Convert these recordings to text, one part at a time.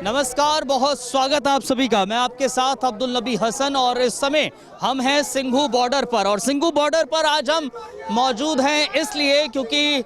नमस्कार, बहुत स्वागत है आप सभी का। मैं आपके साथ अब्दुल नबी हसन और इस समय हम हैं सिंघू बॉर्डर पर। और सिंघू बॉर्डर पर आज हम मौजूद हैं इसलिए क्योंकि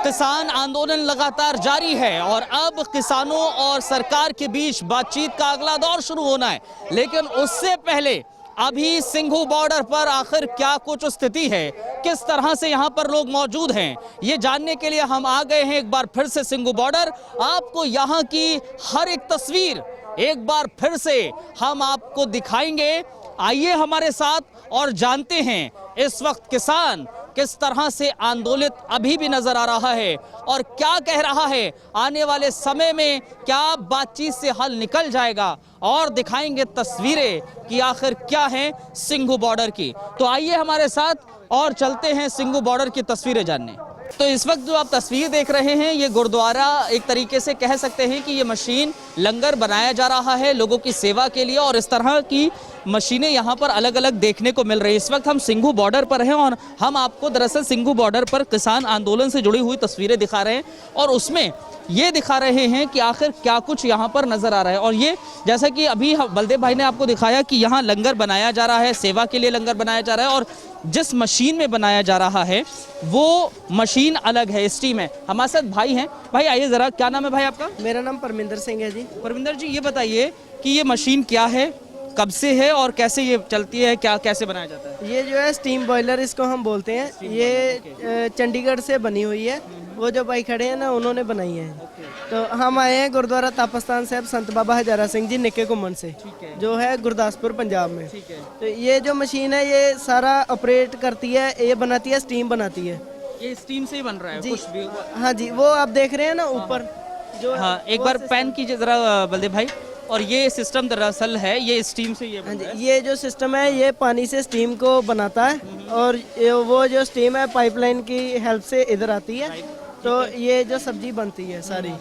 किसान आंदोलन लगातार जारी है और अब किसानों और सरकार के बीच बातचीत का अगला दौर शुरू होना है। लेकिन उससे पहले अभी सिंघू बॉर्डर पर आखिर क्या कुछ स्थिति है, किस तरह से यहाँ पर लोग मौजूद हैं, ये जानने के लिए हम आ गए हैं एक बार फिर से सिंघू बॉर्डर। आपको यहाँ की हर एक तस्वीर एक बार फिर से हम आपको दिखाएंगे। आइए हमारे साथ और जानते हैं इस वक्त किसान किस तरह से आंदोलित अभी भी नजर आ रहा है और क्या कह रहा है, आने वाले समय में क्या बातचीत से हल निकल जाएगा, और दिखाएंगे तस्वीरें कि आखिर क्या है सिंघू बॉर्डर की। तो आइए हमारे साथ और चलते हैं सिंघू बॉर्डर की तस्वीरें जानने। तो इस वक्त जो आप तस्वीर देख रहे हैं ये गुरुद्वारा, एक तरीके से कह सकते हैं कि ये मशीन लंगर बनाया जा रहा है लोगों की सेवा के लिए, और इस तरह की मशीनें यहाँ पर अलग अलग देखने को मिल रही है। इस वक्त हम सिंघू बॉर्डर पर हैं और हम आपको दरअसल सिंघू बॉर्डर पर किसान आंदोलन से जुड़ी हुई तस्वीरें दिखा रहे हैं और उसमें ये दिखा रहे हैं कि आखिर क्या कुछ यहाँ पर नज़र आ रहा है। और ये जैसा कि अभी बलदेव भाई ने आपको दिखाया कि यहाँ लंगर बनाया जा रहा है, सेवा के लिए लंगर बनाया जा रहा है, और जिस मशीन में बनाया जा रहा है वो मशीन अलग है, स्टीम है। हमारे साथ भाई हैं। भाई आइए ज़रा, क्या नाम है भाई आपका? मेरा नाम परमिंदर सिंह है जी। परमिंदर जी, ये बताइए कि ये मशीन क्या है, कब से है और कैसे ये चलती है, क्या कैसे बनाया जाता है? ये जो है स्टीम बॉयलर इसको हम बोलते हैं। ये चंडीगढ़ से बनी हुई है। वो जो भाई खड़े हैं ना, उन्होंने बनाई है। तो हम आए हैं गुरुद्वारा तापस्तान साहब संत बाबा हजारा सिंह जी निक्के घुमन से, जो है गुरदासपुर पंजाब में। तो ये जो मशीन है ये सारा ऑपरेट करती है, ये बनाती है, स्टीम बनाती है। ये स्टीम से ही बन रहा है जी। कुछ भी? हाँ जी, वो आप देख रहे हैं ना ऊपर जो। हाँ, एक बार पैन कीजिए ज़रा बलदेव भाई। और ये सिस्टम दरअसल है ये स्टीम से ये बन रहा है। ये जो सिस्टम है ये पानी से स्टीम को बनाता है, और वो जो स्टीम है पाइपलाइन की हेल्प से इधर आती है। तो ये जो सब्जी बनती है सारी,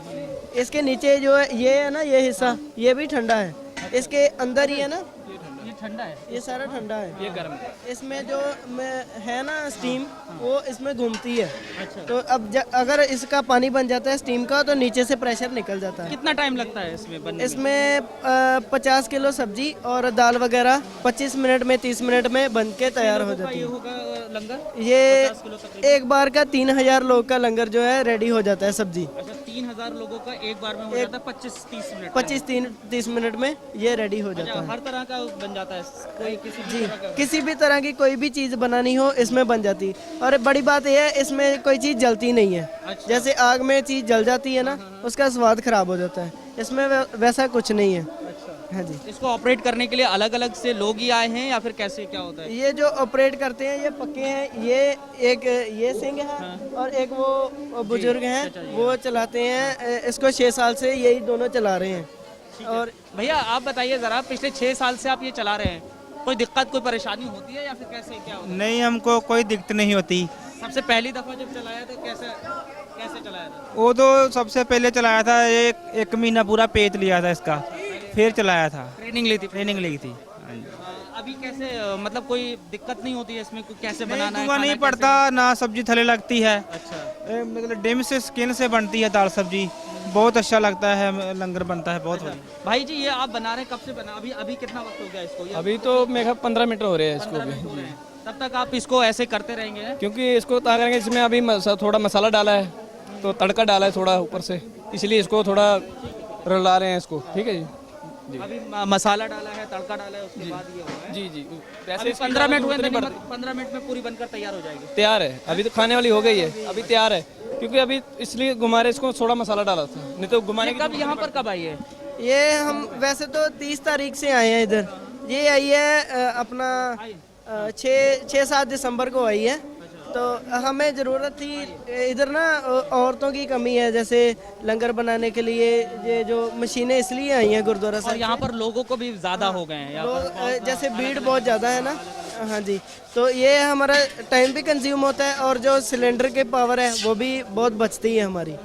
इसके नीचे जो है ये है ना, ये हिस्सा ये भी ठंडा है। इसके अंदर ही है ना, ये ठंडा है, ये सारा ठंडा है, ये गर्म है। इसमें जो है ना स्टीम, वो इसमें घूमती है। अच्छा। तो अब अगर इसका पानी बन जाता है स्टीम का, तो नीचे से प्रेशर निकल जाता है। कितना टाइम लगता है इसमें बनने में? इसमें 50 किलो सब्जी और दाल वगैरह 25 मिनट में 30 मिनट में बन के तैयार हो जाती ये है। होगा लंगर? ये 50 किलो तकरीबन। एक बार का 3000 लोग का लंगर जो है रेडी हो जाता है सब्जी। अच्छा, 3000 लोगों का एक बार में हो जाता है 25-30 मिनट? 25-30 मिनट में ये रेडी हो जाता है। हर तरह का बन जाता है कोई किसी भी जी, तरह का? किसी भी तरह की कोई भी चीज़ बनानी हो इसमें बन जाती है। और बड़ी बात यह है, इसमें कोई चीज़ जलती नहीं है। अच्छा। जैसे आग में चीज़ जल जाती है ना, उसका स्वाद खराब हो जाता है। इसमें वैसा कुछ नहीं है। अच्छा। हाँ जी। इसको ऑपरेट करने के लिए अलग अलग से लोग ही आए हैं या फिर कैसे क्या होता है? ये जो ऑपरेट करते हैं ये पक्के हैं। ये एक ये सिंह है और एक वो बुजुर्ग हैं, वो चलाते हैं। इसको 6 साल से यही दोनों चला रहे हैं। और भैया आप बताइए ज़रा, पिछले 6 साल से आप ये चला रहे हैं, कोई दिक्कत कोई परेशानी होती है या फिर कैसे क्या होता है? नहीं, हमको कोई दिक्कत नहीं होती। सबसे पहली दफ़ा जब चलाया था कैसे कैसे चलाया था? वो तो सबसे पहले चलाया था, एक महीना पूरा पेच लिया था इसका, फिर चलाया था, ट्रेनिंग ली थी? ट्रेनिंग ली थी। हाँ जी। अभी कैसे मतलब कोई दिक्कत नहीं होती है इसमें, कैसे नहीं, बनाना है, धुआं नहीं खाना पड़ता, ना सब्जी थले लगती है। अच्छा। मतलब डिम से स्किन से बनती है दाल सब्जी, बहुत अच्छा लगता है, लंगर बनता है बहुत बढ़िया। भाई जी, ये आप बना रहे हैं, कब से बना? अभी कितना वक्त हो गया इसको? ये अभी तो मेरे 15 मिनट हो रहे हैं इसको 15 भी। मिनट हो रहे हैं। तब तक आप इसको ऐसे करते रहेंगे? क्योंकि इसको ता करेंगे, इसमें अभी थोड़ा मसाला डाला है, तो तड़का डाला है थोड़ा ऊपर से, इसलिए इसको थोड़ा रला रहे हैं इसको। ठीक है जी। अभी मसाला डाला है, तड़का डाला है, उसके बाद ये हुआ है। जी जी, अभी वैसे 15 मिनट हुए, 15 मिनट में पूरी बनकर तैयार हो जाएगी? तैयार है, अभी तो खाने वाली हो गई है, अभी तैयार है। क्योंकि अभी इसलिए घुमारे इसको थोड़ा मसाला डाला था, नहीं तो घुमाने कब यहाँ पर कब आई है? ये हम वैसे तो 30 तारीख से आए हैं इधर। ये आई है अपना 6-7 दिसंबर को आई है। तो हमें ज़रूरत थी इधर ना, औरतों की कमी है जैसे लंगर बनाने के लिए। ये जो मशीनें इसलिए आई हैं गुरुद्वारा और साहब यहाँ पर लोगों को भी ज़्यादा हो गए हैं यहाँ पर। लोग, जैसे भीड़ बहुत ज़्यादा है ना। हाँ जी, तो ये हमारा टाइम भी कंज्यूम होता है, और जो सिलेंडर के पावर है वो भी बहुत बचती है हमारी।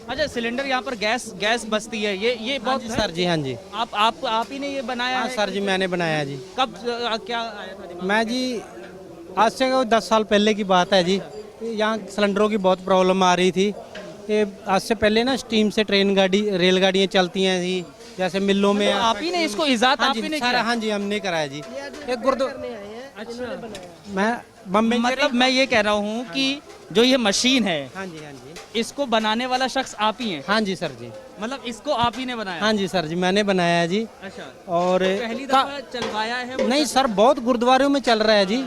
अच्छा, सिलेंडर यहाँ पर गैस बचती है, ये बहुत है? सर जी, हाँ जी। आप ही ने ये बनाया हाँ है? सर जी, मैंने बनाया जी। कब क्या आया था दिमाग में? मैं जी आज से 10 साल पहले की बात है जी। यहाँ सिलेंडरों की बहुत प्रॉब्लम आ रही थी। ये आज से पहले ना स्टीम से रेलगाड़ियाँ चलती हैं जी, जैसे मिलों में आप ही ने इसको इजाद हाँ आप ही जी ने सारा किया? अच्छा। हाँ जी हमने कराया जी एक गुरुद्वारा मैं बम्बई मतलब मैं ये कह रहा हूँ कि जो ये मशीन है हाँ जी इसको बनाने वाला शख्स आप ही हैं, हाँ जी सर जी मतलब इसको आप ही ने बनाया? हाँ जी सर जी मैंने बनाया है जी अच्छा, और पहली दफा चलवाया है वो? नहीं सर बहुत गुरुद्वारों में चल रहा है जी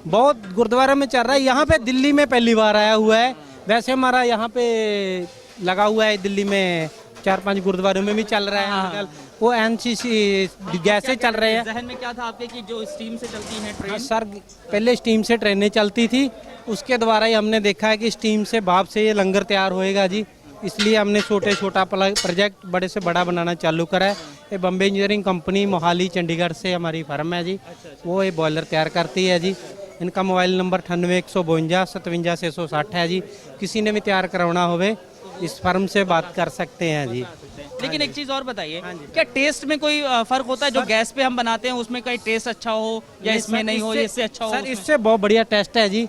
बहुत गुरुद्वारों में चल रहा है यहाँ पे दिल्ली में पहली बार आया हुआ है वैसे हमारा यहाँ पे लगा हुआ है दिल्ली में 4-5 गुरुद्वारों में भी चल रहा है आजकल वो एनसीसी गैस से चल रहे हैं जहन में क्या था आपके कि जो स्टीम से चलती है हाँ, ट्रेन? सर पहले स्टीम से ट्रेनें चलती थी उसके द्वारा ही हमने देखा है कि स्टीम से भाप से ये लंगर तैयार होएगा जी इसलिए हमने छोटा प्रोजेक्ट बड़े से बड़ा बनाना चालू करा है ये बम्बे इंजीनियरिंग कंपनी मोहाली चंडीगढ़ से हमारी फर्म है जी वो ये बॉयलर तैयार करती है जी इनका मोबाइल नंबर 98-152-57-660 है जी किसी ने भी तैयार करवाना होवे इस फर्म से बात कर सकते हैं जी लेकिन एक चीज और बताइए, क्या टेस्ट में कोई फर्क होता है? जो गैस पे हम बनाते हैं उसमें कहीं टेस्ट अच्छा हो या इसमें नहीं हो, इससे अच्छा हो? सर इससे बहुत बढ़िया टेस्ट है जी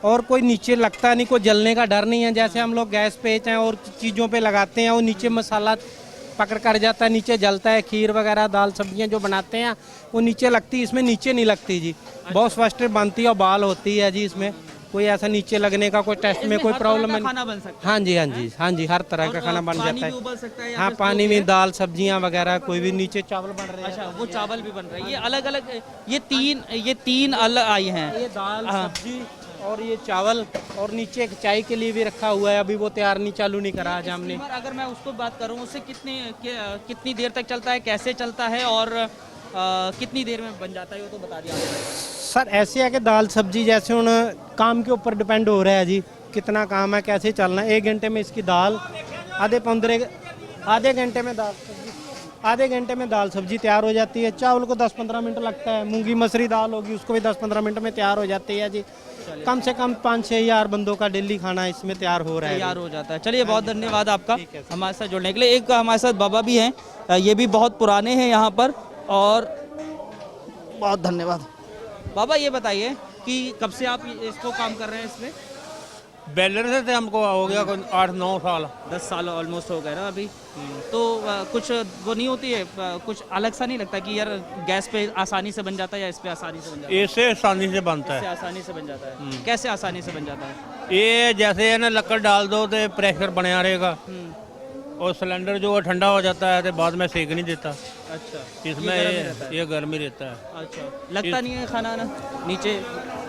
और कोई नीचे लगता नहीं कोई जलने का डर नहीं है जैसे हम लोग गैस पे चाहे और चीज़ों पे लगाते हैं वो नीचे मसाला पकड़ कर जाता है नीचे जलता है खीर वगैरह दाल सब्जियां जो बनाते हैं वो नीचे लगती है इसमें नीचे नहीं लगती जी बहुत स्पष्ट बनती है और बाल होती है जी इसमें कोई ऐसा नीचे लगने का कोई टेस्ट में कोई प्रॉब्लम नहीं खाना बन सकता हाँ जी हर तरह का खाना बन जाता भी उबल सकता है है या हाँ फिर पानी में दाल सब्जियां वगैरह कोई भी नीचे चावल बन रहे हैं अच्छा वो चावल भी बन रहा है। ये अलग अलग ये तीन अलग आई हैं। ये दाल सब्जी और ये चावल और नीचे एक चाय के लिए भी रखा हुआ है अभी वो तैयार नहीं चालू नहीं करा आज हमने स्टीमर अगर मैं उसको बात करूं उससे कितनी देर तक चलता है, कैसे चलता है और कितनी देर में बन जाता है वो तो बता दिया आपने। सर ऐसे है कि दाल सब्जी जैसे हुन काम के ऊपर डिपेंड हो रहा है जी कितना काम है कैसे चलना है 1 घंटे में इसकी दाल आधे घंटे में दाल सब्जी तैयार हो जाती है चावल को 10-15 मिनट लगता है मूंगी मसरी दाल होगी उसको भी 10-15 मिनट में तैयार हो जाती है जी कम से कम 5-6 हज़ार बंदों का डेली खाना इसमें तैयार हो रहा है तैयार हो जाता है। चलिए बहुत धन्यवाद आपका हमारे साथ जुड़ने के लिए। एक हमारे साथ बाबा भी हैं, ये भी बहुत पुराने हैं यहाँ पर और बहुत धन्यवाद। बाबा ये बताइए कि कब से आप इसको काम कर रहे हैं इसमें? बेलर से तो हमको हो गया 8-9 साल 10 साल ऑलमोस्ट हो गए ना अभी। तो कुछ वो नहीं होती है कुछ अलग सा नहीं लगता कि यार गैस पे आसानी से बन जाता है या इस पे आसानी से बन जाता है? इससे आसानी से बनता इससे है आसानी से बन जाता है। कैसे आसानी से बन जाता है? ये जैसे है ना लकड़ डाल दो तो प्रेशर बना रहेगा और सिलेंडर जो है ठंडा हो जाता है तो बाद में सेक नहीं देता अच्छा इसमें ये गर्मी रहता है अच्छा लगता नहीं है खाना ना नीचे?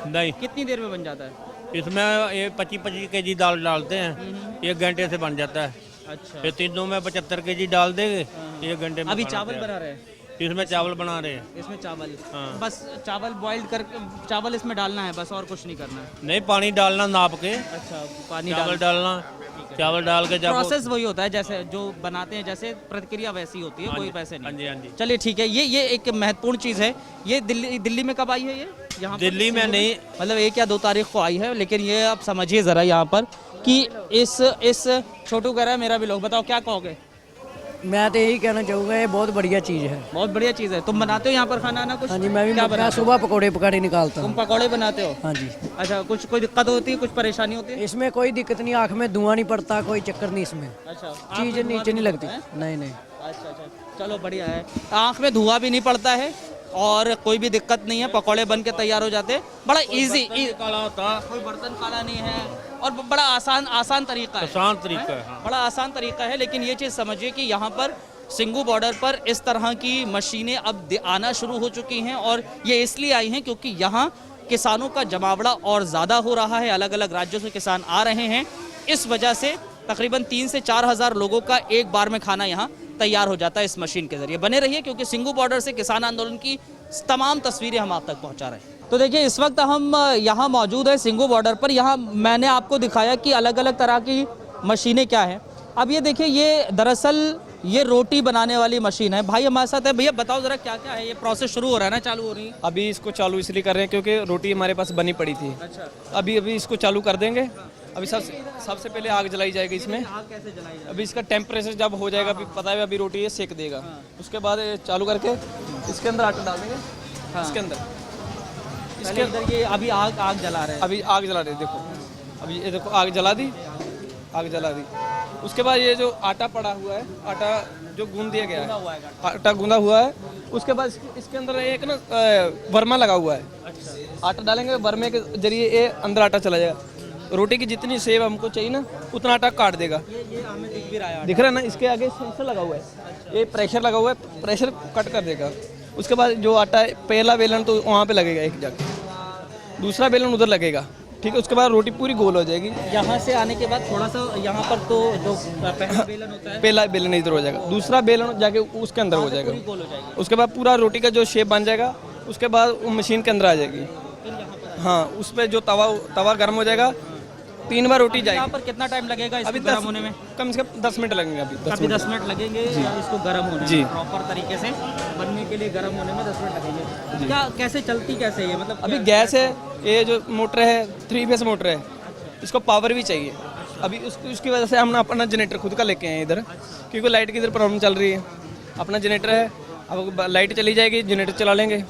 नहीं कितनी देर में बन जाता है? इसमें ये 25-25 केजी दाल डालते हैं 1 घंटे से बन जाता है अच्छा ये तीनों में 75 केजी डाल देंगे 1 घंटे में अभी खाना चावल तैयार। बना रहे हैं इसमें चावल बना रहे हैं इसमें चावल हाँ। बस चावल बॉइल्ड कर चावल इसमें डालना है बस और कुछ नहीं करना है? नहीं पानी डालना नाप के अच्छा पानी चावल डालना चावल डाल के जब प्रोसेस वही होता है जैसे जो बनाते हैं जैसे प्रतिक्रिया वैसी होती है कोई वैसे हाँ नहीं। जी हाँ जी चलिए ठीक है ये एक महत्वपूर्ण चीज़ है। ये दिल्ली में कब आई है ये यहाँ पर? दिल्ली में नहीं मतलब 1 या 2 तारीख को आई है लेकिन ये आप समझिए ज़रा यहाँ पर कि इस छोटू कह रहा है मेरा भी लोग बताओ क्या कहोगे? मैं तो यही कहना चाहूँगा ये बहुत बढ़िया चीज़ है। बहुत बढ़िया चीज़ है। तुम बनाते हो यहाँ पर खाना ना कुछ? हाँ जी मैं भी क्या मैं बनाते हो? सुबह पकौड़े पकाड़े निकालता तुम हूँ। पकौड़े बनाते हो? हाँ जी अच्छा कुछ कोई दिक्कत होती है कुछ परेशानी होती है? इसमें कोई दिक्कत नहीं आँख में धुआं नहीं पड़ता कोई चक्कर नहीं इसमें अच्छा चीज़ नीचे नहीं लगती नहीं नहीं अच्छा अच्छा चलो बढ़िया है। आँख में धुआं भी नहीं पड़ता है और कोई भी दिक्कत नहीं है पकौड़े बन के तैयार हो जाते हैं। बड़ा इजी काला होता कोई बर्तन काला नहीं है और बड़ा आसान तरीका है। आसान तरीका है हाँ। बड़ा आसान तरीका है लेकिन ये चीज़ समझिए कि यहाँ पर सिंघू बॉर्डर पर इस तरह की मशीनें अब आना शुरू हो चुकी हैं और ये इसलिए आई हैं क्योंकि यहाँ किसानों का जमावड़ा और ज़्यादा हो रहा है। अलग अलग राज्यों से किसान आ रहे हैं इस वजह से तकरीबन 3 से 4 हज़ार लोगों का एक बार में खाना यहाँ तैयार हो जाता है इस मशीन के जरिए। बने रहिए क्योंकि सिंघू बॉर्डर से किसान आंदोलन की तमाम तस्वीरें हम आप तक पहुँचा रहे हैं। तो देखिए इस वक्त हम यहाँ मौजूद है सिंघू बॉर्डर पर। यहाँ मैंने आपको दिखाया कि अलग अलग तरह की मशीनें क्या हैं। अब ये देखिए ये दरअसल ये रोटी बनाने वाली मशीन है। भाई हमारे साथ है, भैया बताओ जरा क्या क्या है ये प्रोसेस शुरू हो रहा है ना चालू हो रही है? अभी इसको चालू इसलिए कर रहे हैं क्योंकि रोटी हमारे पास बनी पड़ी थी। अच्छा अभी इसको चालू कर देंगे। अभी सबसे पहले आग जलाई जाएगी इसमें। आग कैसे जलाई जाए? अभी इसका टेम्परेचर जब हो जाएगा अभी पता है अभी रोटी ये सेक देगा। उसके बाद ये चालू करके इसके अंदर आटा डाल देंगे इसके अंदर। पहले इधर ये अभी आग जला रहे हैं। अभी आग जला रहे देखो अभी ये देखो आग जला दी उसके बाद ये जो आटा पड़ा हुआ है, आटा जो गूंद दिया गया है, आटा गूंदा हुआ है, उसके बाद इसके अंदर एक ना वर्मा लगा हुआ है। आटा डालेंगे, वर्मे के जरिए ये अंदर आटा चला जाएगा। रोटी की जितनी सेव हमको चाहिए ना उतना आटा काट देगा। ये हमें दिख भी रहा है। दिख रहा है ना, इसके आगे सेंसर लगा हुआ है, ये प्रेशर लगा हुआ है, प्रेशर कट कर देगा। उसके बाद जो आटा है, पहला बेलन तो वहाँ पे लगेगा एक जाके, दूसरा बेलन उधर लगेगा, ठीक है। उसके बाद रोटी पूरी गोल हो जाएगी। यहाँ से आने के बाद थोड़ा सा यहाँ पर तो जो पहला बेलन होता है, पहला बेलन इधर हो जाएगा, दूसरा बेलन जाके उसके अंदर हो जाएगा, गोल हो जाएगी। उसके बाद पूरा रोटी का जो शेप बन जाएगा, उसके बाद वो मशीन के अंदर आ जाएगी। हाँ, उस पर जो तवा गर्म हो जाएगा, 3 बार रोटी जाएगी। यहाँ पर कितना टाइम लगेगा इसको गर्म होने में? कम से कम 10 मिनट लगेंगे। अभी 10 मिनट लगेंगे इसको गर्म होने जी। में, प्रॉपर तरीके से बनने के लिए गर्म होने में 10 मिनट लगेंगे। क्या कैसे चलती कैसे ये, मतलब अभी गैस है, ये जो मोटर है 3 फेस मोटर है, इसको पावर भी चाहिए। अभी उसकी वजह से हम अपना जनरेटर खुद का लेके आए हैं इधर, क्योंकि लाइट की इधर प्रॉब्लम चल रही है। अपना जनरेटर है, अब लाइट चली जाएगी जनरेटर चला लेंगे।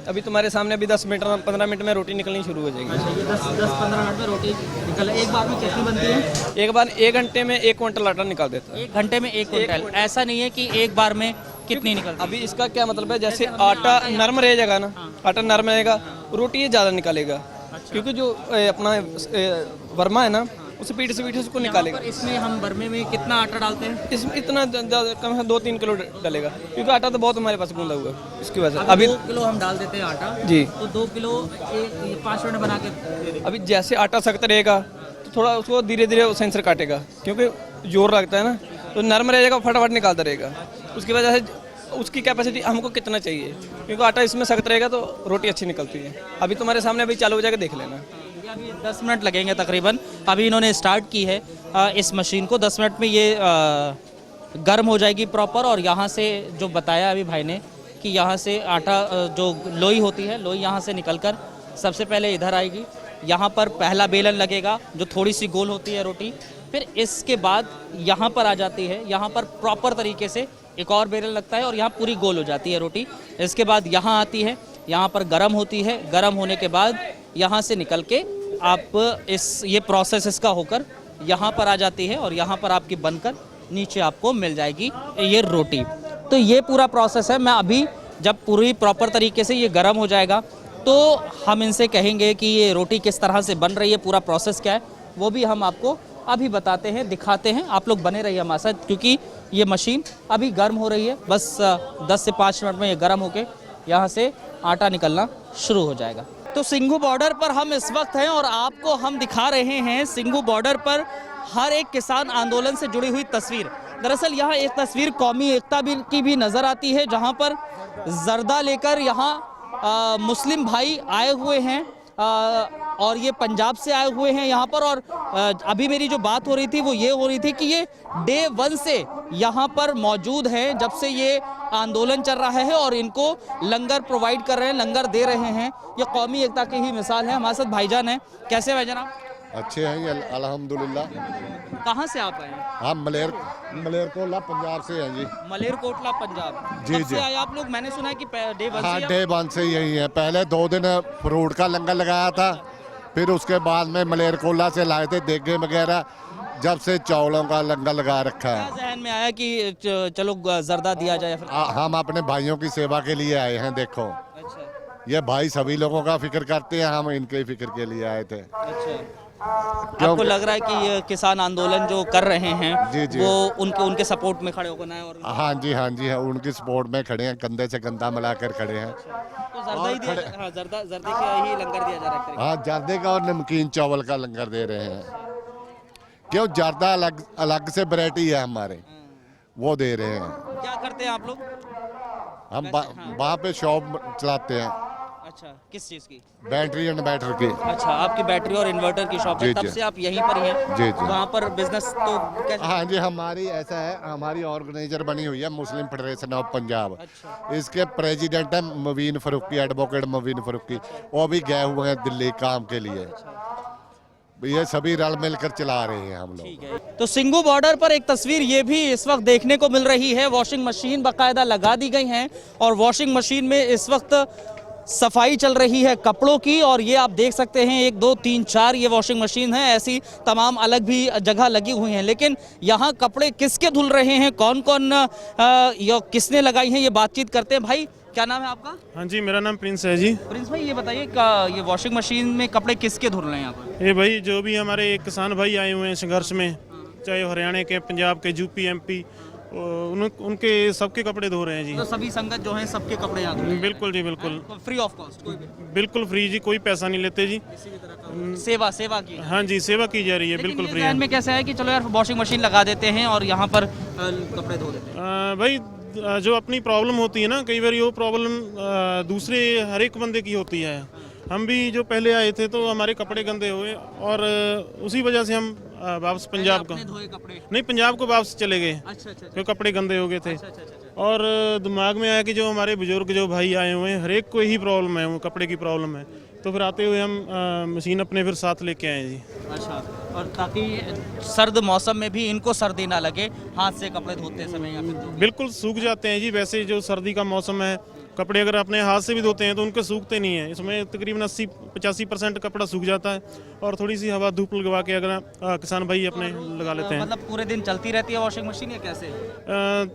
अभी तुम्हारे सामने अभी 10 मिनट 15 मिनट में रोटी निकलनी शुरू हो जाएगी। ये 10-15 मिनट में रोटी निकल। एक बार में कितनी बनती है? एक बार 1 घंटे में 1 क्विंटल आटा निकाल देता है। 1 घंटे में 1 क्विंटल? ऐसा नहीं है कि एक बार में कितनी निकलती? अभी इसका क्या मतलब है, जैसे आटा नरम रहेगा ना, आटा नरम रहेगा, रोटी ये ज़्यादा निकालेगा। क्योंकि जो अपना वर्मा है ना, उस पीठ से उसको निकालेगा। इसमें हम बर्मे में कितना आटा डालते हैं? इसमें इतना कम से 2-3 किलो डलेगा, क्योंकि आटा तो बहुत हमारे पास गूंदा हुआ है, इसकी वजह से। अभी 2 किलो हम डाल देते हैं आटा जी, तो 2 किलो 5 मिनट बना के दे देंगे। अभी जैसे आटा सख्त रहेगा तो थोड़ा उसको धीरे धीरे सेंसर काटेगा, क्योंकि जोर लगता है ना, तो नरम रहेगा, फटाफट निकालता रहेगा। उसकी वजह से उसकी कैपेसिटी हमको कितना चाहिए, क्योंकि आटा इसमें सख्त रहेगा तो रोटी अच्छी निकलती है। अभी तुम्हारे सामने अभी चालू हो जाएगा, देख लेना। अभी 10 मिनट लगेंगे तकरीबन। अभी इन्होंने स्टार्ट की है इस मशीन को, 10 मिनट में ये गर्म हो जाएगी प्रॉपर। और यहाँ से जो बताया अभी भाई ने कि यहाँ से आटा जो लोई होती है, लोई यहाँ से निकलकर सबसे पहले इधर आएगी। यहाँ पर पहला बेलन लगेगा जो थोड़ी सी गोल होती है रोटी, फिर इसके बाद यहाँ पर आ जाती है, यहाँ पर प्रॉपर तरीके से एक और बेलन लगता है और यहाँ पूरी गोल हो जाती है रोटी। इसके बाद यहाँ आती है, यहाँ पर गर्म होती है, गर्म होने के बाद यहाँ से निकल के आप ये प्रोसेस इसका होकर यहाँ पर आ जाती है और यहाँ पर आपकी बनकर नीचे आपको मिल जाएगी ये रोटी। तो ये पूरा प्रोसेस है। मैं अभी जब पूरी प्रॉपर तरीके से ये गर्म हो जाएगा तो हम इनसे कहेंगे कि ये रोटी किस तरह से बन रही है, पूरा प्रोसेस क्या है, वो भी हम आपको अभी बताते हैं, दिखाते हैं। आप लोग बने रहिए हमारे साथ, क्योंकि ये मशीन अभी गर्म हो रही है। बस 10 से 5 मिनट में ये गर्म होके यहाँ से आटा निकलना शुरू हो जाएगा। तो सिंघू बॉर्डर पर हम इस वक्त हैं और आपको हम दिखा रहे हैं सिंघू बॉर्डर पर हर एक किसान आंदोलन से जुड़ी हुई तस्वीर। दरअसल यहाँ एक तस्वीर कौमी एकता की भी नज़र आती है, जहाँ पर जर्दा लेकर यहाँ मुस्लिम भाई आए हुए हैं और ये पंजाब से आए हुए हैं यहाँ पर। और अभी मेरी जो बात हो रही थी वो ये हो रही थी कि ये डे 1 से यहाँ पर मौजूद हैं, जब से ये आंदोलन चल रहा है और इनको लंगर प्रोवाइड कर रहे हैं, लंगर दे रहे हैं। ये कौमी एकता की ही मिसाल है। हमारे साथ भाईजान हैं। कैसे भाईजान आप? अच्छे हैं अल्हम्दुलिल्लाह। कहाँ से आप आए हैं? हम मलेरकोटला पंजाब से हैं जी। मलेरकोटला पंजाब जी, कब से जी। आए आप लोग? मैंने सुना है कि डे 1 हाँ, से डे 1 से यही है। पहले 2 दिन फ्रूट का लंगर लगाया था, फिर उसके बाद में मलेरकोटला से लाए थे देगे वगैरह, जब से चावलों का लंगर लगा रखा है। क्या जहन में आया कि चलो जर्दा दिया जाए? फिर हम अपने भाइयों की सेवा के लिए आए हैं। देखो, अच्छा ये भाई सभी लोगों का फिक्र करते हैं, हम इनके फिक्र के लिए आए थे। अच्छा। आपको लग रहा है कि ये किसान आंदोलन जो कर रहे हैं जी, जी। वो उनके सपोर्ट में खड़े होना है? और हाँ जी, हाँ जी, हाँ, उनकी सपोर्ट में खड़े हैं, कंधे से कंधा मिलाकर खड़े हैं। तो जर्दा ही हाँ, जर्दे का ही लंगर दिया जा रहा है। हाँ, जर्दे का और नमकीन चावल का लंगर दे रहे हैं। क्यों, जर्दा अलग से वैरायटी है हमारे, वो दे रहे हैं। क्या करते हैं आप लोग? हम वहाँ पे शॉप चलाते हैं। अच्छा, किस चीज़ की? बैटरी इन्वर्टर की। अच्छा, आपकी बैटरी और इन्वर्टर की शॉप है, जी, तब जी। से आप यहीं पर ही हैं? जी, जी। वहाँ पर बिजनेस तो कैसे? हाँ जी, हमारी ऐसा है, हमारी ऑर्गेनाइजर बनी हुई है मुस्लिम फेडरेशन ऑफ पंजाब। अच्छा। इसके प्रेसिडेंट है मुबीन फरूकी, एडवोकेट मुबीन फरूकी। वो भी गए हुए हैं दिल्ली काम के लिए। ये सभी रल मिलकर चला रहे हैं हम लोग। तो सिंघू बॉर्डर पर एक तस्वीर ये भी इस वक्त देखने को मिल रही है। वॉशिंग मशीन बाकायदा लगा दी गई हैं और वॉशिंग मशीन में इस वक्त सफाई चल रही है कपड़ों की, और ये आप देख सकते हैं 1 2 3 4 ये वॉशिंग मशीन है, ऐसी तमाम अलग भी जगह लगी हुई हैं। लेकिन यहाँ कपड़े किसके धुल रहे हैं, कौन कौन किसने लगाई हैं, ये बातचीत करते हैं। भाई क्या नाम है आपका? हाँ जी, मेरा नाम प्रिंस है जी। प्रिंस भाई ये बताइए ये वॉशिंग मशीन में कपड़े किसके धुल रहे हैं यहाँ पर? ये भाई जो भी हमारे किसान भाई आए हुए हैं संघर्ष में, चाहे हरियाणा के, पंजाब के, यूपी, एमपी, उनके सबके कपड़े धो रहे हैं जी। तो सभी संगत जो हैं सबके कपड़े यहाँ धुल रहे हैं? बिल्कुल जी, बिल्कुल फ्री ऑफ कॉस्ट, कोई भी? बिल्कुल फ्री जी, कोई पैसा नहीं लेते जी। किसी भी तरह का सेवा की? हाँ जी, सेवा की जा रही है, बिल्कुल फ्री है। में कैसा है कि चलो यार वॉशिंग मशीन लगा देते हैं और यहाँ पर कपड़े धो देते हैं? भाई जो अपनी प्रॉब्लम होती है ना, कई बार वो प्रॉब्लम दूसरे हर एक बंदे की होती है। हम भी जो पहले आए थे तो हमारे कपड़े गंदे हुए और उसी वजह से हम वापस पंजाब का नहीं, पंजाब को वापस चले गए। अच्छा। क्यों कपड़े गंदे हो गए थे। और दिमाग में आया कि जो हमारे बुजुर्ग जो भाई आए हुए हैं, हर एक को यही प्रॉब्लम है, वो कपड़े की प्रॉब्लम है। तो फिर आते हुए हम मशीन अपने फिर साथ लेके आए जी। अच्छा, और ताकि सर्द मौसम में भी इनको सर्दी ना लगे हाथ से कपड़े धोते समय या फिर बिल्कुल सूख जाते हैं जी। वैसे जो सर्दी का मौसम है, कपड़े अगर अपने हाथ से भी धोते हैं तो उनके सूखते नहीं है। इसमें तकरीबन 80-85% कपड़ा सूख जाता है और थोड़ी सी हवा धूप लगवा के अगर किसान भाई अपने लगा लेते हैं। मतलब पूरे दिन चलती रहती है वॉशिंग मशीन या कैसे?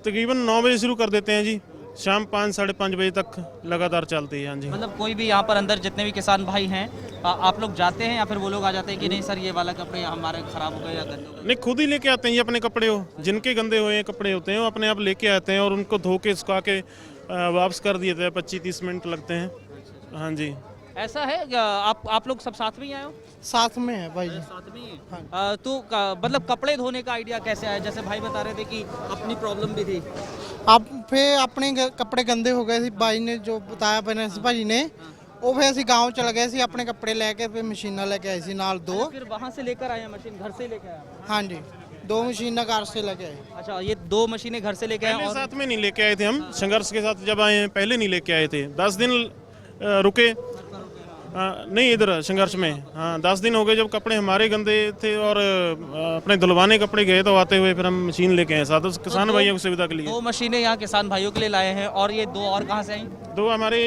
तकरीबन 9 बजे शुरू कर देते हैं जी, शाम 5-5:30 बजे तक लगातार चलती है। हाँ जी। मतलब कोई भी यहाँ पर अंदर जितने भी किसान भाई हैं, आप लोग जाते हैं या फिर वो लोग आ जाते हैं कि नहीं सर ये वाला कपड़े हमारे खराब हो गए या गंदे हो गए? नहीं, खुद ही लेके आते हैं ये अपने कपड़े। हो जिनके गंदे हुए कपड़े होते हैं वो अपने आप लेके आते हैं और उनको धो के सुखा के वापस कर दिए थे। 25-30 मिनट लगते हैं। हाँ जी। ऐसा है आप लोग सब साथ में ही आए हो? साथ में है भाई। साथ में ही है। तो मतलब कपड़े धोने का आइडिया कैसे आया? जैसे भाई बता रहे थे कि अपनी प्रॉब्लम भी थी। आप फिर अपने कपड़े गंदे हो गए थे, भाई ने जो बताया बनरसी भाजी ने, वो फिर ਅਸੀਂ गांव चल गए थे, अपने कपड़े लेके फिर मशीना लेके आए थे नाल 2। फिर वहाँ से लेकर आए मशीन, घर से लेकर आए? हाँ जी, 2 मशीना घर से लेके आए। अच्छा, ये 2 मशीनें घर से लेके आए? पहले साथ में नहीं लेके आए थे हम, संघर्ष के साथ जब आए हैं पहले नहीं लेके आए थे। 10 दिन रुके, नहीं इधर संघर्ष में। हाँ, 10 दिन हो गए जब कपड़े हमारे गंदे थे और अपने धुलवाने कपड़े गए तो आते हुए फिर हम मशीन लेके आए साथ किसान भाइयों की सुविधा के लिए। 2 मशीनें यहाँ किसान भाइयों के लिए लाए हैं। और ये 2 और कहाँ से आई? 2 हमारे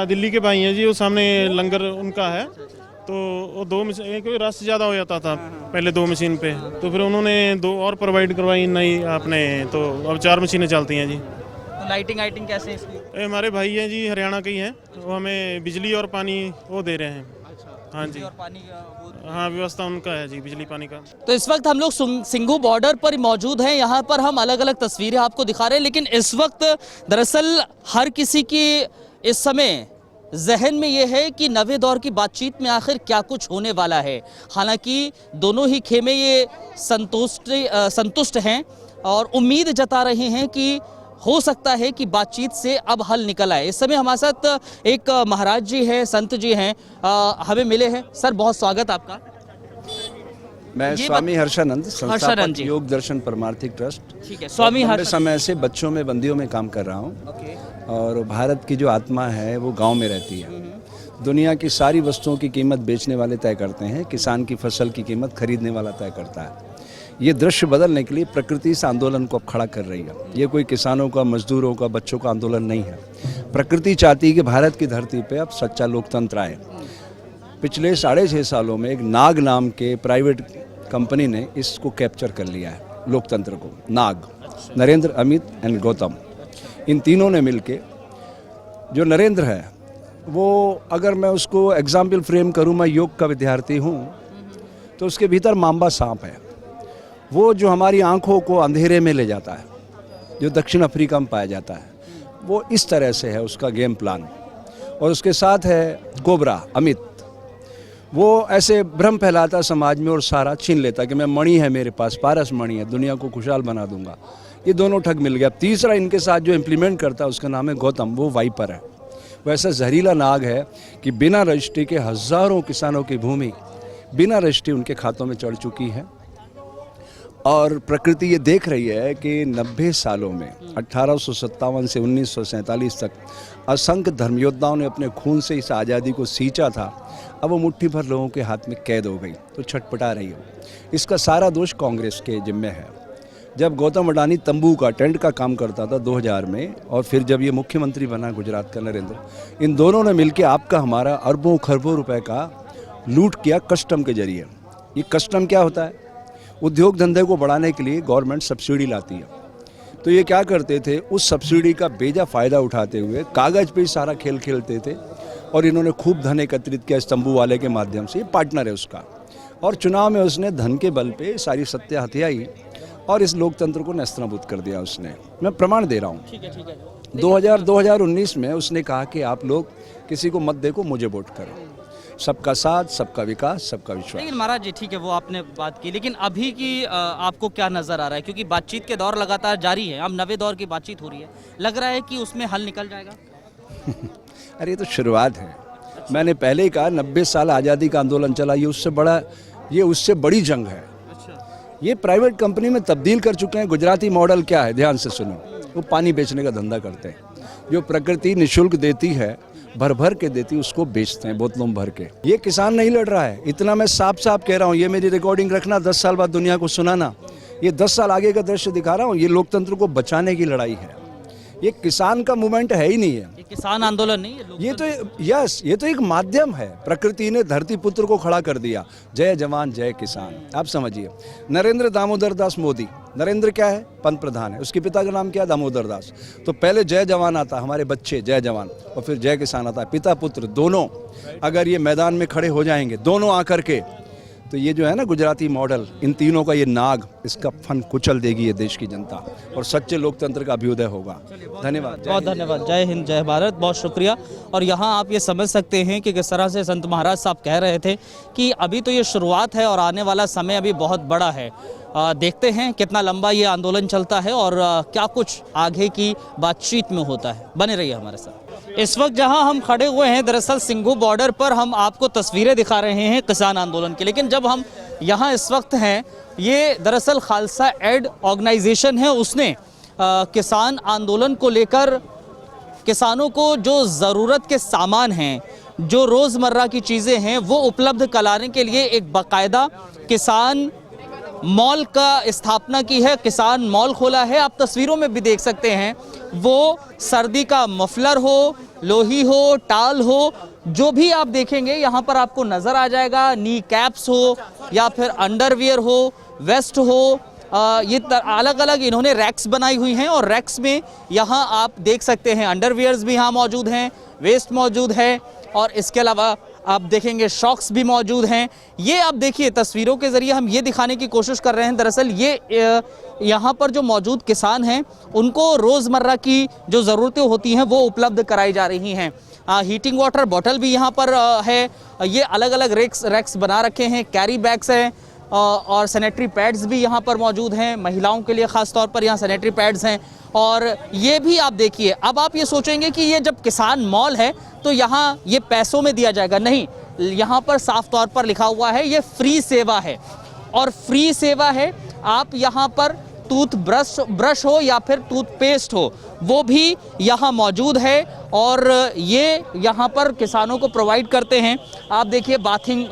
दिल्ली के भाई हैं जी, वो सामने लंगर उनका है। तो वो 2 मशीन, कोई रस ज़्यादा हो जाता था पहले 2 मशीन पे, तो फिर उन्होंने 2 और प्रोवाइड करवाई नई अपने, तो अब 4 मशीनें चलती हैं जी। लाइटिंग आइटिंग कैसे है इसकी? ये हमारे भाई हैं जी, हरियाणा के ही हैं, वो हमें बिजली और पानी वो दे रहे हैं। हाँ जी। और पानी हाँ, व्यवस्था उनका है जी, बिजली पानी का। तो इस वक्त हम लोग सिंघू बॉर्डर पर मौजूद हैं। यहाँ पर हम अलग अलग तस्वीरें आपको दिखा रहे हैं, लेकिन इस वक्त दरअसल हर किसी की इस समय जहन में ये है कि नवे दौर की बातचीत में आखिर क्या कुछ होने वाला है। हालांकि दोनों ही खेमे ये संतुष्ट हैं और उम्मीद जता रहे हैं कि हो सकता है कि बातचीत से अब हल निकल आए। इस समय हमारे साथ एक महाराज जी हैं, संत जी हैं, हमें मिले हैं। सर बहुत स्वागत आपका। मैं स्वामी हर्षानंद, संस्थापक योग दर्शन परमार्थिक ट्रस्ट। ठीक है, स्वामी लंबे समय से बच्चों में बंदियों में काम कर रहा हूँ। और भारत की जो आत्मा है वो गांव में रहती है। दुनिया की सारी वस्तुओं की कीमत बेचने वाले तय करते हैं, किसान की फसल की कीमत खरीदने वाला तय करता है। ये दृश्य बदलने के लिए प्रकृति इस आंदोलन को अब खड़ा कर रही है। ये कोई किसानों का, मजदूरों का, बच्चों का आंदोलन नहीं है। प्रकृति चाहती है कि भारत की धरती पे अब सच्चा लोकतंत्र आए। पिछले 6.5 सालों में एक नाग नाम के प्राइवेट कंपनी ने इसको कैप्चर कर लिया है, लोकतंत्र को। नाग, नरेंद्र, अमित एंड गौतम, इन तीनों ने मिलके, जो नरेंद्र है वो, अगर मैं उसको एग्जाम्पल फ्रेम करूँ, मैं योग का विद्यार्थी हूँ, तो उसके भीतर मांबा सांप है। वो जो हमारी आंखों को अंधेरे में ले जाता है, जो दक्षिण अफ्रीका में पाया जाता है, वो इस तरह से है उसका गेम प्लान। और उसके साथ है कोबरा, अमित, वो ऐसे भ्रम फैलाता समाज में और सारा छीन लेता कि मैं मणि है मेरे पास, पारस मणि है, दुनिया को खुशहाल बना दूंगा। ये दोनों ठग मिल गया। तीसरा इनके साथ जो इम्प्लीमेंट करता है उसका नाम है गौतम, वो वाइपर है। वो ऐसा जहरीला नाग है कि बिना रजिस्ट्री के हज़ारों किसानों की भूमि बिना रजिस्ट्री उनके खातों में चढ़ चुकी है। और प्रकृति ये देख रही है कि 90 सालों में 1857 से 1947 तक असंख्य धर्मयोद्धाओं ने अपने खून से इस आज़ादी को सींचा था। अब वो मुट्ठी भर लोगों के हाथ में कैद हो गई, तो छटपटा रही है। इसका सारा दोष कांग्रेस के जिम्मे है। जब गौतम अडानी तंबू का टेंट का काम करता था 2000 में, और फिर जब ये मुख्यमंत्री बना गुजरात का नरेंद्र, इन दोनों ने मिलकर आपका हमारा अरबों खरबों रुपए का लूट किया कस्टम के जरिए। ये कस्टम क्या होता है? उद्योग धंधे को बढ़ाने के लिए गवर्नमेंट सब्सिडी लाती है। तो ये क्या करते थे, उस सब्सिडी का बेजा फ़ायदा उठाते हुए कागज़ पे सारा खेल खेलते थे, और इन्होंने खूब धन एकत्रित किया इस तंबू वाले के माध्यम से। ये पार्टनर है उसका, और चुनाव में उसने धन के बल पे सारी सत्ता हथियाई और इस लोकतंत्र को नेस्तनाबूद कर दिया उसने। मैं प्रमाण दे रहा हूँ। 2019 में उसने कहा कि आप लोग किसी को मत देखो, मुझे वोट करो, सबका साथ, सबका विकास, सबका विश्वास। लेकिन महाराज जी ठीक है, वो आपने बात की, लेकिन अभी की आपको क्या नज़र आ रहा है? क्योंकि बातचीत के दौर लगातार जारी है, अब नवे दौर की बातचीत हो रही है, लग रहा है कि उसमें हल निकल जाएगा? अरे ये तो शुरुआत है। मैंने पहले ही कहा 90 साल आज़ादी का आंदोलन चला, ये उससे बड़ी जंग है। ये प्राइवेट कंपनी में तब्दील कर चुके हैं। गुजराती मॉडल क्या है, ध्यान से सुनो। वो पानी बेचने का धंधा करते हैं। जो प्रकृति निःशुल्क देती है, भर भर के देती है, उसको बेचते हैं बोतलों में भर के। ये किसान नहीं लड़ रहा है, इतना मैं साफ साफ कह रहा हूँ। ये मेरी रिकॉर्डिंग रखना, 10 साल बाद दुनिया को सुनाना। ये 10 साल आगे का दृश्य दिखा रहा हूँ। ये लोकतंत्र को बचाने की लड़ाई है। ये किसान का मूवमेंट है ही नहीं है, ये किसान आंदोलन नहीं है, ये तो एक माध्यम है। प्रकृति ने धरती पुत्र को खड़ा कर दिया। जय जवान जय किसान। आप समझिए, नरेंद्र दामोदर दास मोदी, नरेंद्र क्या है? पंत प्रधान है। उसके पिता का नाम क्या है? दामोदर दास। तो पहले जय जवान आता, हमारे बच्चे जय जवान, और फिर जय किसान आता है। पिता पुत्र दोनों अगर ये मैदान में खड़े हो जाएंगे, दोनों आकर के, तो ये जो है ना गुजराती मॉडल, इन तीनों का ये नाग, इसका फन कुचल देगी ये देश की जनता, और सच्चे लोकतंत्र का अभ्युदय होगा। धन्यवाद, बहुत धन्यवाद। जय हिंद, जय भारत, बहुत शुक्रिया। और यहाँ आप ये समझ सकते हैं कि किस तरह से संत महाराज साहब कह रहे थे कि अभी तो ये शुरुआत है और आने वाला समय अभी बहुत बड़ा है। देखते हैं कितना लंबा ये आंदोलन चलता है और क्या कुछ आगे की बातचीत में होता है। बने रहिए हमारे साथ। इस वक्त जहां हम खड़े हुए हैं, दरअसल सिंघू बॉर्डर पर हम आपको तस्वीरें दिखा रहे हैं किसान आंदोलन की। लेकिन जब हम यहां इस वक्त हैं, ये दरअसल खालसा एड ऑर्गेनाइजेशन है, उसने किसान आंदोलन को लेकर किसानों को जो ज़रूरत के सामान हैं, जो रोज़मर्रा की चीज़ें हैं, वो उपलब्ध कराने के लिए एक बाकायदा किसान मॉल का स्थापना की है। किसान मॉल खोला है। आप तस्वीरों में भी देख सकते हैं, वो सर्दी का मफलर हो, लोही हो, टाल हो, जो भी आप देखेंगे यहाँ पर आपको नज़र आ जाएगा। नी कैप्स हो या फिर अंडरवियर हो, वेस्ट हो, ये अलग अलग इन्होंने रैक्स बनाई हुई हैं, और रैक्स में यहाँ आप देख सकते हैं अंडरवियर्स भी यहाँ मौजूद हैं, वेस्ट मौजूद है, और इसके अलावा आप देखेंगे शॉक्स भी मौजूद हैं। ये आप देखिए, तस्वीरों के ज़रिए हम ये दिखाने की कोशिश कर रहे हैं, दरअसल ये यहाँ पर जो मौजूद किसान हैं, उनको रोज़मर्रा की जो ज़रूरतें होती हैं वो उपलब्ध कराई जा रही हैं। हीटिंग वाटर बॉटल भी यहाँ पर है। ये अलग अलग रैक्स बना रखे हैं, कैरी बैग्स हैं, और सैनिटरी पैड्स भी यहाँ पर मौजूद हैं। महिलाओं के लिए ख़ास तौर पर यहाँ सैनिटरी पैड्स हैं। और ये भी आप देखिए, अब आप ये सोचेंगे कि ये जब किसान मॉल है तो यहाँ ये पैसों में दिया जाएगा, नहीं, यहाँ पर साफ तौर पर लिखा हुआ है ये फ्री सेवा है। और फ्री सेवा है, आप यहाँ पर टूथ ब्रश हो या फिर टूथपेस्ट हो, वो भी यहाँ मौजूद है, और ये यहाँ पर किसानों को प्रोवाइड करते हैं। आप देखिए, बाथिंग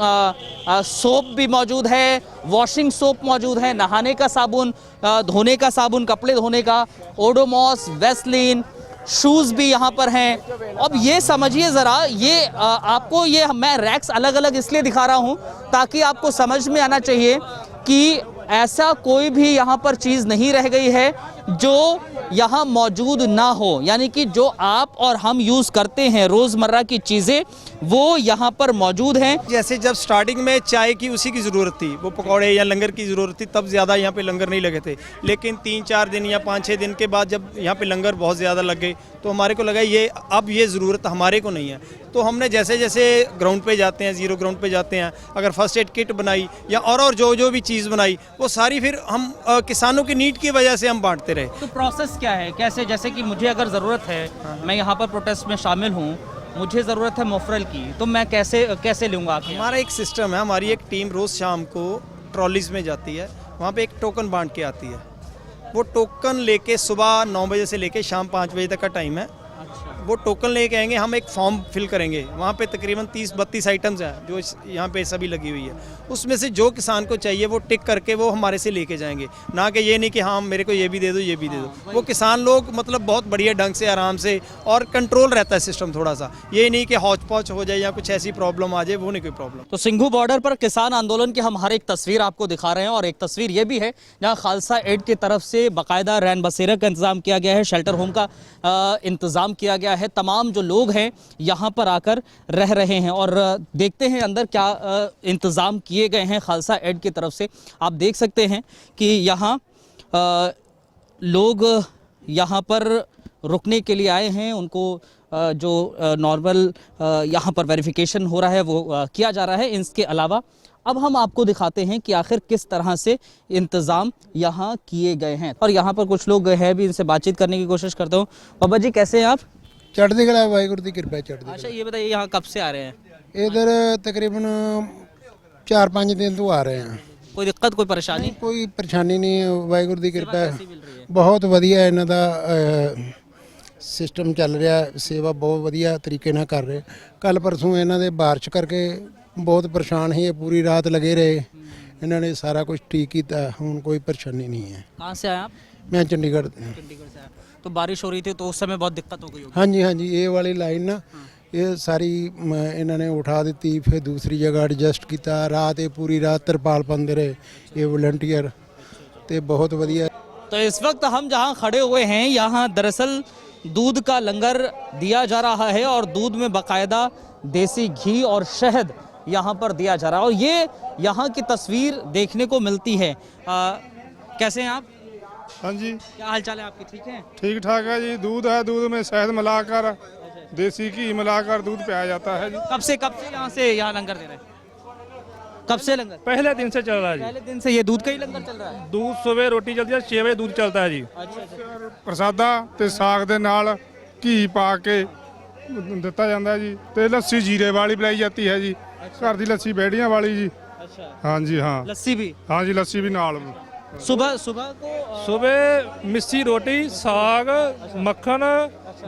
सोप भी मौजूद है, वॉशिंग सोप मौजूद है, नहाने का साबुन, धोने का साबुन, कपड़े धोने का, ओडोमॉस, वैसलीन, शूज़ भी यहाँ पर हैं। अब ये समझिए ज़रा, ये आपको ये मैं रैक्स अलग अलग इसलिए दिखा रहा हूँ ताकि आपको समझ में आना चाहिए कि ऐसा कोई भी यहाँ पर चीज़ नहीं रह गई है जो यहाँ मौजूद ना हो। यानी कि जो आप और हम यूज़ करते हैं रोज़मर्रा की चीज़ें, वो यहाँ पर मौजूद हैं। जैसे जब स्टार्टिंग में चाय की उसी की ज़रूरत थी, वो पकौड़े या लंगर की ज़रूरत थी, तब ज़्यादा यहाँ पे लंगर नहीं लगे थे। लेकिन 3-4 दिन या 5-6 दिन के बाद जब यहाँ पे लंगर बहुत ज़्यादा लग गए, तो हमारे को लगा ये अब ये ज़रूरत हमारे को नहीं है। तो हमने जैसे जैसे ग्राउंड पे जाते हैं, ज़ीरो ग्राउंड पे जाते हैं, अगर फर्स्ट एड किट बनाई या और जो भी चीज़ बनाई, वो सारी फिर हम किसानों की नीड की वजह से हम बांटते रहे। तो प्रोसेस क्या है, कैसे, जैसे कि मुझे अगर ज़रूरत है, मैं यहाँ पर प्रोटेस्ट में शामिल हूँ, मुझे ज़रूरत है मोफरल की, तो मैं कैसे लूँगा? हमारा एक सिस्टम है, हमारी एक टीम रोज़ शाम को ट्रॉलीज़ में जाती है, वहाँ पे एक टोकन बांट के आती है। वो टोकन लेके सुबह 9 बजे से लेके शाम 5 बजे तक का टाइम है। वो टोकन लेके आएंगे, हम एक फॉर्म फिल करेंगे, वहाँ पे तकरीबन 30-32 आइटम्स हैं जो यहाँ पे सभी लगी हुई है, उसमें से जो किसान को चाहिए वो टिक करके वो हमारे से लेके जाएंगे, ना कि ये नहीं कि हाँ मेरे को ये भी दे दो ये भी दे दो। वो किसान लोग मतलब बहुत बढ़िया ढंग से आराम से, और कंट्रोल रहता है सिस्टम थोड़ा सा, ये नहीं कि हौच पौच हो जाए या कुछ ऐसी प्रॉब्लम आ जाए, वो नहीं कोई प्रॉब्लम। तो सिंघू बॉर्डर पर किसान आंदोलन की हम हर एक तस्वीर आपको दिखा रहे हैं, और एक तस्वीर ये भी है जहां खालसा एड की तरफ से बाकायदा रैन बसेरा का इंतजाम किया गया है, शेल्टर होम का इंतजाम किया गया है। तमाम जो लोग हैं यहाँ पर आकर रह रहे हैं, और देखते हैं अंदर क्या इंतजाम किए गए हैं खालसा एड की तरफ से। आप देख सकते हैं कि यहाँ लोग यहाँ पर रुकने के लिए आए हैं, उनको जो नॉर्मल यहाँ पर वेरिफिकेशन हो रहा है वो किया जा रहा है। इसके अलावा अब हम आपको दिखाते हैं कि आखिर किस तरह से इंतज़ाम यहाँ किए गए हैं, और यहाँ पर कुछ लोग हैं भी, इनसे बातचीत करने की कोशिश करता हूँ। बाबा जी कैसे हैं आप? चढ़ती कला वाहिगुरू की कृपा चढ़ती। अच्छा ये बताइए यहाँ कब से आ रहे हैं? इधर तकरीबन 4-5 दिन तो आ रहे हैं। कोई दिक्कत कोई परेशानी? कोई परेशानी नहीं है, वाहिगुरू की कृपा है, बहुत ਵਧੀਆ ਇਹਨਾਂ ਦਾ ਸਿਸਟਮ ਚੱਲ ਰਿਹਾ, ਸੇਵਾ ਬਹੁਤ ਵਧੀਆ ਤਰੀਕੇ ਨਾਲ ਕਰ ਰਹੇ। ਕੱਲ ਪਰਸੋਂ ਇਹਨਾਂ ਦੇ ਬਾਰਿਸ਼ ਕਰਕੇ ਬਹੁਤ ਪਰੇਸ਼ਾਨ ਸੀ, पूरी रात लगे रहे, इन्होंने सारा कुछ ठीक किया, ਹੁਣ कोई परेशानी नहीं है। कहाँ से आए आप? मैं चंडीगढ़। चंडीगढ़ से आए। तो बारिश हो रही थी तो उस समय बहुत दिक्कत हो गई होगी? हाँ जी हाँ जी, ये वाली लाइन ना ये सारी इन्होंने उठा दी, फिर दूसरी जगह एडजस्ट किया, रात ये पूरी रात तरपाल पाते रहे ये वॉलंटियर, तो बहुत बढ़िया। तो इस वक्त हम जहाँ खड़े हुए हैं यहाँ दरअसल दूध का लंगर दिया जा रहा है, और दूध में बाकायदा देसी घी और शहद यहाँ पर दिया जा रहा है, और ये यहाँ की तस्वीर देखने को मिलती है। कैसे हैं आप? हाँ जी, क्या हाल चाल है आपके? ठीक है, ठीक ठाक है जी। दूध है, दूध में शहद मिलाकर, देसी घी मिलाकर दूध पिया जाता है जी। कब से यहाँ से यहाँ लंगर दे रहे हैं? कब से लंगर? पहले दिन से चल रहा है जी। पहले दिन से ये दूध का ही लंगर चल रहा है? दूध सुबह रोटी चलती है, 6 बजे दूध चलता है जी। अच्छा। ਪ੍ਰਸਾਦਾ ਤੇ ਸਾਗ ਦੇ ਨਾਲ ਘੀ ਪਾ ਕੇ ਦਿੱਤਾ ਜਾਂਦਾ ਹੈ ਜੀ, ਤੇ ਲੱਸੀ ਜੀਰੇ ਵਾਲੀ ਪਿਲਾਈ ਜਾਂਦੀ ਹੈ ਜੀ, ਘਰ ਦੀ ਲੱਸੀ ਬੇੜੀਆਂ ਵਾਲੀ ਜੀ। अच्छा, हाँ जी हाँ, लस्सी भी? हाँ जी, लस्सी भी नाल। सुबह को सुबह मिस्सी रोटी, साग, मक्खन,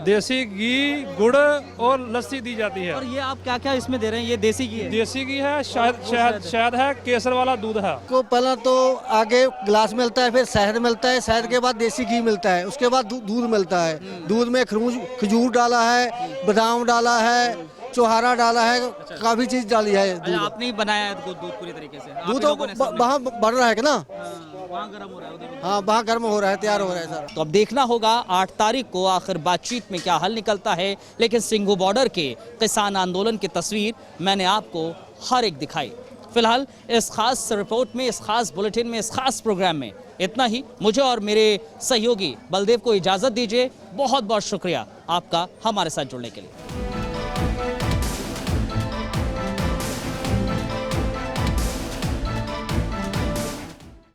देसी घी, गुड़ और लस्सी दी जाती है। और ये आप क्या क्या इसमें दे रहे हैं? ये देसी घी है? देसी घी है, शहद है, केसर वाला दूध है। को पहला तो आगे गिलास मिलता है, फिर शहद मिलता है, शहद के बाद देसी घी मिलता है, उसके बाद दूध मिलता है। दूध में खजूर डाला है, बादाम डाला है, चौहारा डाला है, काफी चीज डाली है। अच्छा, आपने ही बनाया है दूध पूरी तरीके से? दूध तो वहाँ बन रहा है ना, वहाँ गर्म हो रहा है? हाँ वहाँ गर्म हो रहा है, तैयार हो रहा है सर। तो अब देखना होगा 8 तारीख को आखिर बातचीत में क्या हल निकलता है, लेकिन सिंघू बॉर्डर के किसान आंदोलन की तस्वीर मैंने आपको हर एक दिखाई। फिलहाल इस खास रिपोर्ट में, इस खास बुलेटिन में, इस खास प्रोग्राम में इतना ही। मुझे और मेरे सहयोगी बलदेव को इजाज़त दीजिए। बहुत बहुत शुक्रिया आपका हमारे साथ जुड़ने के लिए।